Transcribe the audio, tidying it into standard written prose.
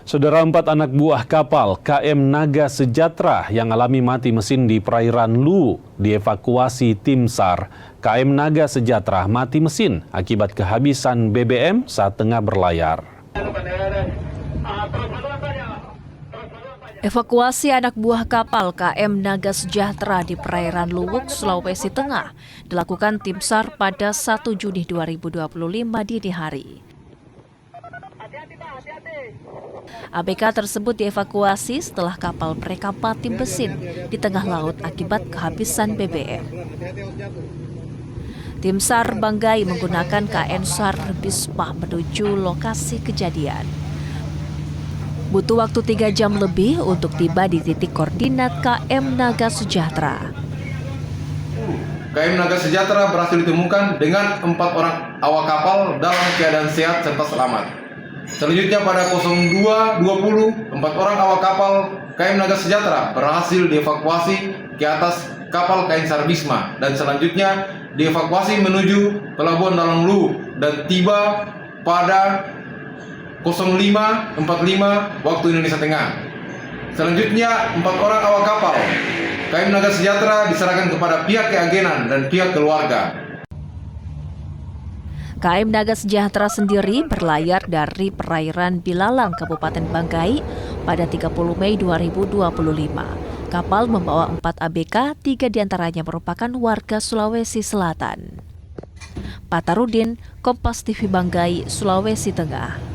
Saudara, 4 anak buah kapal KM Naga Sejahtera yang alami mati mesin di perairan Luwu dievakuasi tim SAR. KM Naga Sejahtera mati mesin akibat kehabisan BBM saat tengah berlayar. Evakuasi anak buah kapal KM Naga Sejahtera di perairan Luwu, Sulawesi Tengah dilakukan tim SAR pada 1 Juni 2025 dini hari. ABK tersebut dievakuasi setelah kapal mereka mati mesin di tengah laut akibat kehabisan BBM. Tim SAR Banggai menggunakan KN SAR Bisma menuju lokasi kejadian. Butuh waktu 3 jam lebih untuk tiba di titik koordinat KM Naga Sejahtera. KM Naga Sejahtera berhasil ditemukan dengan 4 orang awak kapal dalam keadaan sehat serta selamat. Selanjutnya pada 02.20, 4 orang awak kapal KM Naga Sejahtera berhasil dievakuasi ke atas kapal KN SAR Bisma dan selanjutnya dievakuasi menuju Pelabuhan Dalam Luwu dan tiba pada 05.45 waktu Indonesia Tengah. Selanjutnya 4 orang awak kapal KM Naga Sejahtera diserahkan kepada pihak keagenan dan pihak keluarga. KM Naga Sejahtera sendiri berlayar dari perairan Bilalang, Kabupaten Banggai pada 30 Mei 2025. Kapal membawa 4 ABK, 3 diantaranya merupakan warga Sulawesi Selatan. Patarudin, Kompas TV Banggai, Sulawesi Tengah.